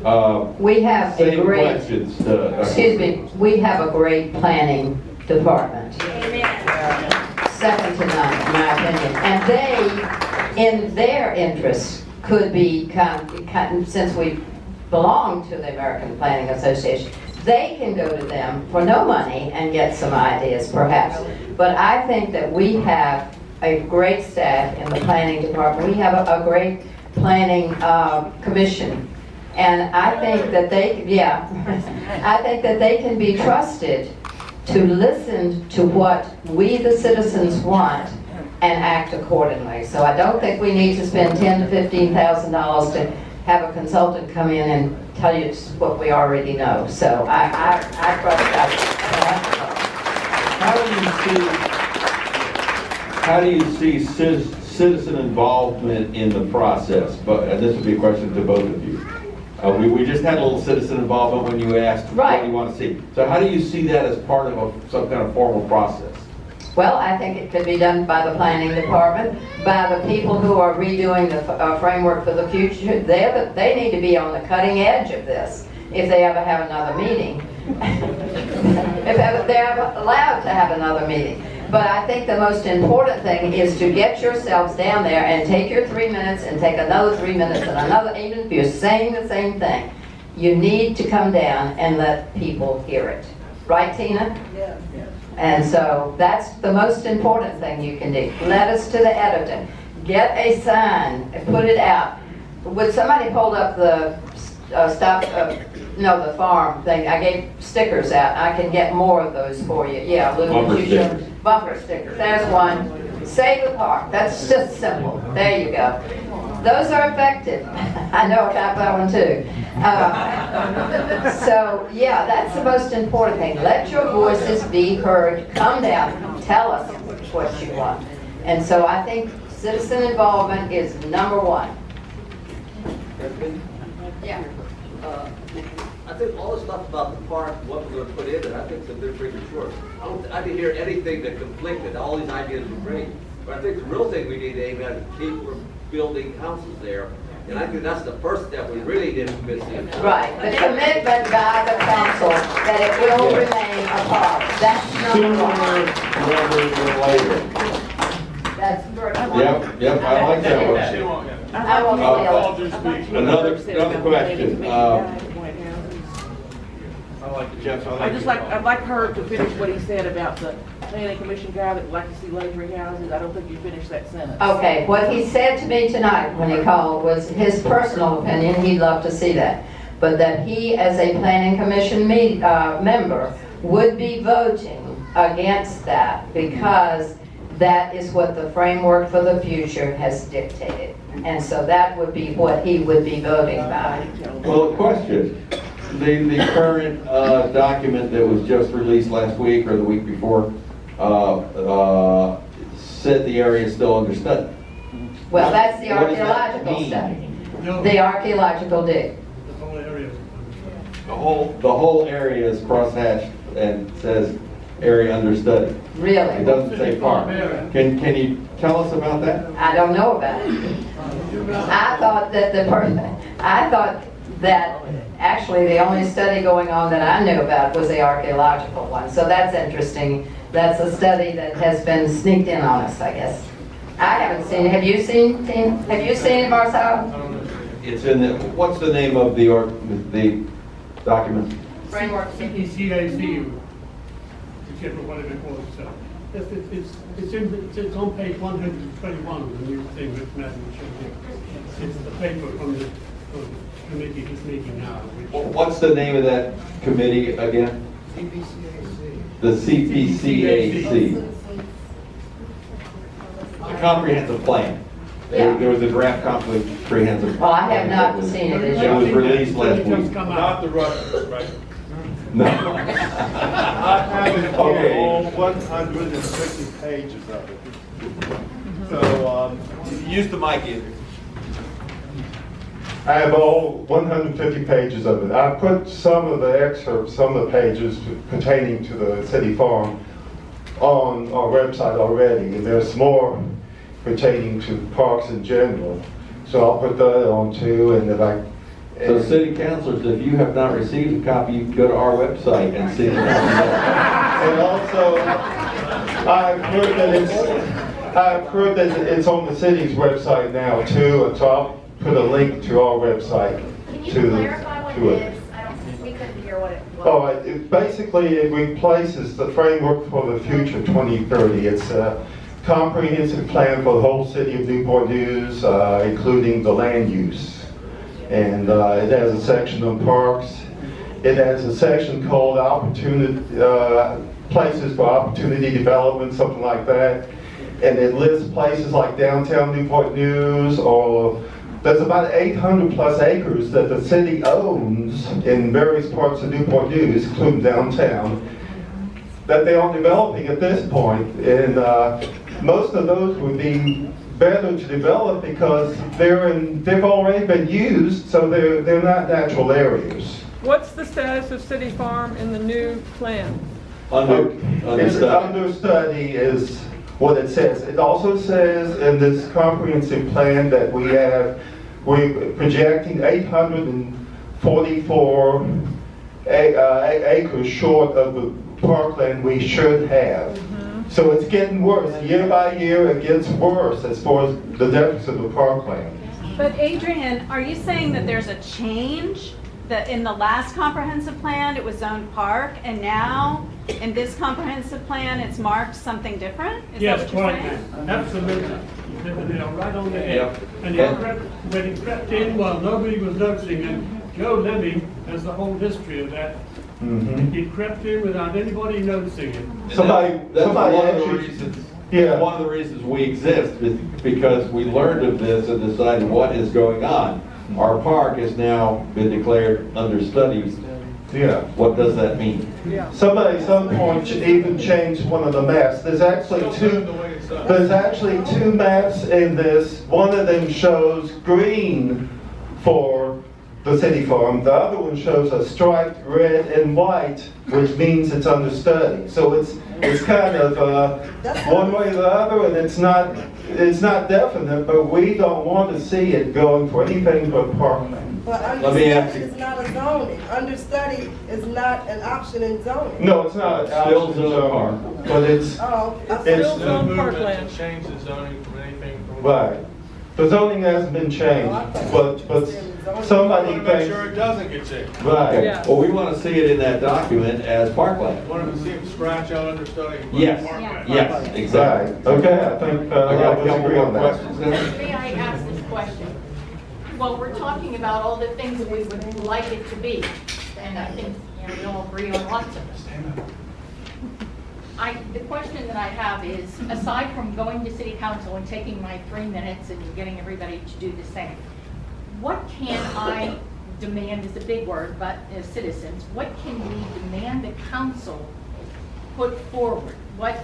We have a Same great, questions. excuse me, we have a great planning department. Second to none, in my opinion. And they, in their interests, could be, since we belong to the American Planning Association, they can go to them for no money and get some ideas, perhaps. But I think that we have a great staff in the planning department. We have a great planning commission. And I think that they, I think that they can be trusted to listen to what we, the citizens, want and act accordingly. So I don't think we need to spend $10,000 to $15,000 to have a consultant come in and tell you what we already know. So I trust that. How do you see citizen involvement in the process? And this would be a question to both of you. We just had a little citizen involvement when you asked what you want to see. So how do you see that as part of some kind of formal process? Well, I think it could be done by the planning department, by the people who are redoing the framework for the future. They need to be on the cutting edge of this if they ever have another meeting. If they're allowed to have another meeting. But I think the most important thing is to get yourselves down there and take your 3 minutes and take another 3 minutes and another, even if you're saying the same thing. You need to come down and let people hear it. Right, Tina? Yeah. And so that's the most important thing you can do. Let us to the editor. Get a sign and put it out. Would somebody hold up the the farm thing? I gave stickers out. I can get more of those for you. Yeah, Bumper stickers. Bumper stickers. There's one. Save the park. That's just simple. There you go. Those are effective. I know I got that one too. So yeah, that's the most important thing. Let your voices be heard. Come down. Tell us what you want. And so I think citizen involvement is number one. Yeah. I think all the stuff about the park, what we're going to put in it, I think it's a bit premature. I didn't hear anything that conflicted. All these ideas were great. But I think the real thing we need to aim at is people are building houses there. And I think that's the first step we really didn't miss it. Right, the commitment by the council that it will remain a park. That's number one. Sooner rather than later. That's first one. Yep, I like that one. I won't say it. Another question. I'd like her to finish what he said about the planning commission guy that would like to see luxury houses. I don't think you finished that sentence. Okay, what he said to me tonight when he called was his personal opinion, he'd love to see that. But that he, as a planning commission member, would be voting against that because that is what the framework for the future has dictated. And so that would be what he would be voting by. Well, a question. The current document that was just released last week or the week before said the area is still under study. Well, that's the What does that archaeological mean? study. The archaeological dig. The whole area is crosshatched and says area under study. Really? It doesn't say park. Can you tell us about that? I don't know about it. I thought that actually the only study going on that I knew about was the archaeological one. So that's interesting. That's a study that has been sneaked in on us, I guess. I haven't seen it. Have you seen it, Marcel? It's in the, what's the name of the document? Framework. CPCAC, whichever whatever it was. So it's on page 121 of the new thing that Madam showed you. It's the paper from the committee that's meeting now. What's the name of that committee again? CPCAC. The CPCAC. The comprehensive plan. Yeah. There was a draft comprehensive. Well, I have not seen it. It was released last week. Not the Russians, right? No. I have Okay. all 150 pages of it. So, use the mic, Adrian. I have all 150 pages of it. I put some of the excerpts, some of the pages pertaining to the city farm on our website already, and there's more pertaining to parks in general. So I'll put that on too, and if I So city councilors, if you have not received a copy, you can go to our website and see. And also, I've heard that it's on the city's website now too, and so I'll put a link to our website Can you to clarify what to it it. is? We couldn't hear what it was. Oh, basically it replaces the framework for the future 2030. It's a comprehensive plan for the whole city of Newport News, including the land use. And it has a section on parks. It has a section called opportunity, places for opportunity development, something like that. And it lists places like downtown Newport News, or there's about 800 plus acres that the city owns in various parts of Newport News, including downtown, that they aren't developing at this point. And most of those would be better to develop because they've already been used, so they're not natural areas. What's the status of City Farm in the new plan? It's under study is what it says. It also says in this comprehensive plan that we're projecting 844 acres short of the parkland we should have. So it's getting worse. Year by year, it gets worse as far as the deficit of parkland. But Adrian, are you saying that there's a change? That in the last comprehensive plan, it was zoned park, and now in this comprehensive plan, it's marked something different? Is Yes, that what you're quite, saying? absolutely. You hit the nail right on the head. Yep. And when it crept in while nobody was noticing it, Joe Levy has the whole history of that. It crept in without anybody noticing it. That's one of the actually- reasons. Yeah. One of the reasons we exist is because we learned of this and decided what is going on. Our park has now been declared under studies. Yeah. What does that mean? Somebody at some point should even change one of the maps. There's actually two maps in this. One of them shows green for the city farm. The other one shows a striped red and white, which means it's under study. So it's kind of one way or the other, and it's not definite, but we don't want to see it going for anything but parkland. But Let me ask understudy you. is not a zoning. Understudy is not an option in zoning. No, it's not. It's still zone park. But it's, Oh, it's, Still zone parkland. Change the zoning from anything from. right. The zoning hasn't been changed, but somebody I want to make thinks, sure it doesn't get changed. right. Yeah. Well, we want to see it in that document as parkland. I want to see him scratch out understudy. and put Yes, parkland. yes, exactly. Right, okay, I think, I got a let's couple agree more on that. questions then. May I ask this question? Well, we're talking about all the things that we would like it to be, and I think, we all agree on lots of them. The question that I have is, aside from going to city council and taking my 3 minutes and getting everybody to do the same, what can I demand is a big word, but as citizens, what can we demand the council put forward? What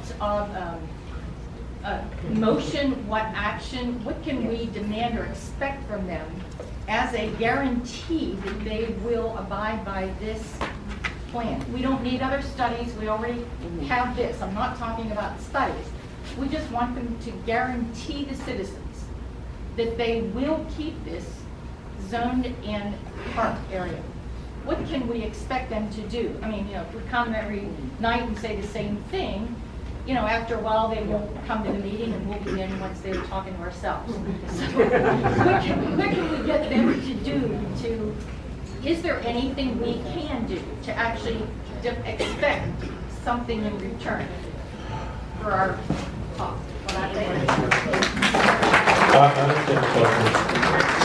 motion, what action, what can we demand or expect from them as a guarantee that they will abide by this plan? We don't need other studies, we already have this. I'm not talking about studies. We just want them to guarantee the citizens that they will keep this zoned in park area. What can we expect them to do? I mean, if we come every night and say the same thing, after a while, they won't come to the meeting and we'll be in once they're talking to ourselves. So, what can we get them to do is there anything we can do to actually expect something in return for our talk?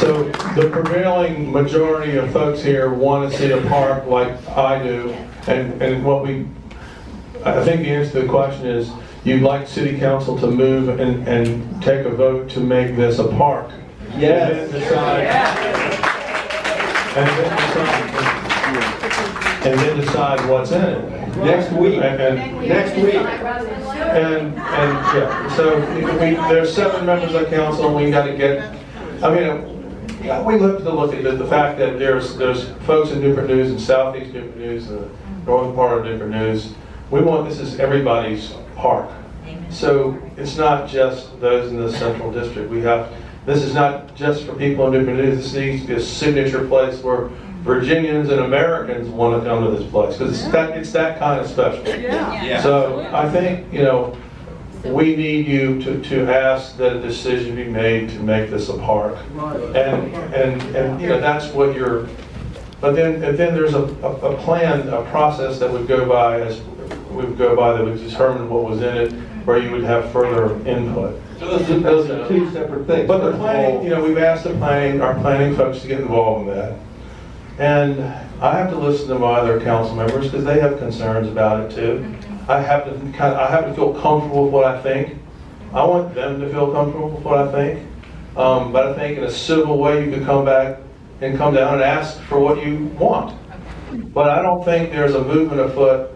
So the prevailing majority of folks here want to see a park like I do, and I think the answer to the question is, you'd like city council to move and take a vote to make this a park. Yes. And then decide what's in it. Next week. Next week. And yeah, so there's 7 members of council, and we got to get, we have to look at the fact that there's folks in Newport News and southeast Newport News and the northern part of Newport News. This is everybody's park. So it's not just those in the central district. We have This is not just for people in Newport News. This needs to be a signature place where Virginians and Americans want to come to this place, because it's that kind of special. Yeah. So I think, we need you to ask that a decision be made to make this a park. And that's what you're, but then there's a plan, a process that would go by that would determine what was in it, where you would have further input. So those are two separate things. But the planning, we've asked our planning folks to get involved in that. And I have to listen to my other council members because they have concerns about it too. I have to feel comfortable with what I think. I want them to feel comfortable with what I think. But I think in a civil way, you can come back and come down and ask for what you want. But I don't think there's a movement afoot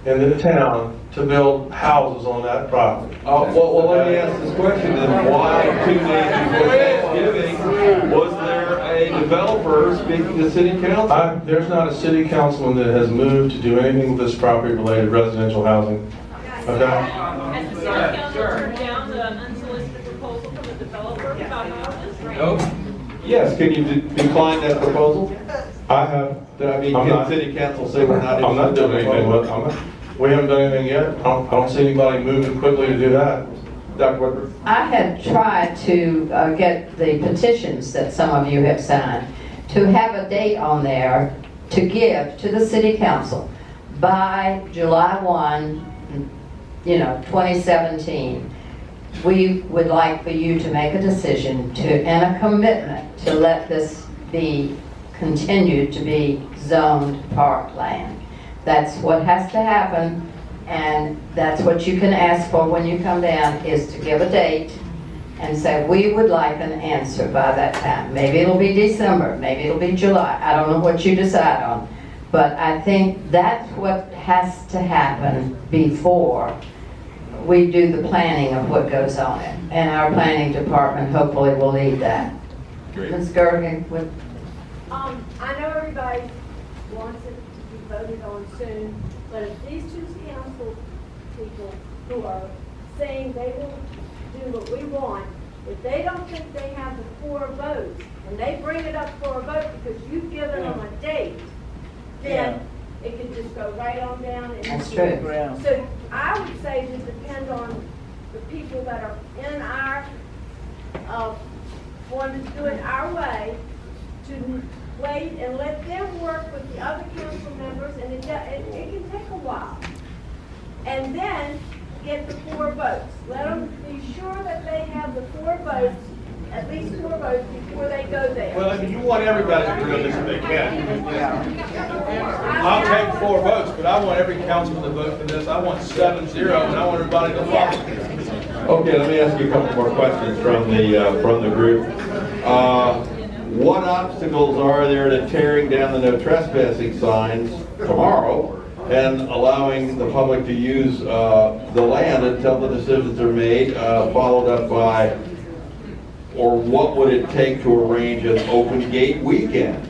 in the town to build houses on that property. Well, let me ask this question then. Why 2 days before Thanksgiving was there a developer speaking to city council? There's not a city councilman that has moved to do anything with this property-related residential housing. Okay? Has the city council turned down the unsolicited proposal from the developer about houses? Yes, can you decline that proposal? I have. Can city council say we're not? I'm not doing anything with it. We haven't done anything yet. I don't see anybody moving quickly to do that. Dr. Woodbury? I had tried to get the petitions that some of you have signed to have a date on there to give to the city council by July 1, 2017. We would like for you to make a decision and a commitment to let this be continued to be zoned parkland. That's what has to happen, and that's what you can ask for when you come down, is to give a date and say, we would like an answer by that time. Maybe it'll be December, maybe it'll be July. I don't know what you decide on. But I think that's what has to happen before we do the planning of what goes on it. And our planning department hopefully will lead that. Great. Ms. Gergen, with I know everybody wants it to be voted on soon, but if these two council people who are saying they will do what we want, if they don't think they have the 4 votes, and they bring it up for a vote because you've given them a date, then it can just go right on down. And That's true. So I would say to depend on the people that are in our, wanting to do it our way, to wait and let them work with the other council members, and it can take a while. And then get the 4 votes. Let them be sure that they have the 4 votes, at least 4 votes before they go there. Well, I mean, you want everybody to do this if they can. I'll take 4 votes, but I want every councilman to vote for this. I want 7-0, and I want everybody to follow. Okay, let me ask you a couple more questions from the group. What obstacles are there to tearing down the no trespassing signs tomorrow and allowing the public to use the land until the decisions are made, followed up by, or what would it take to arrange an open gate weekend?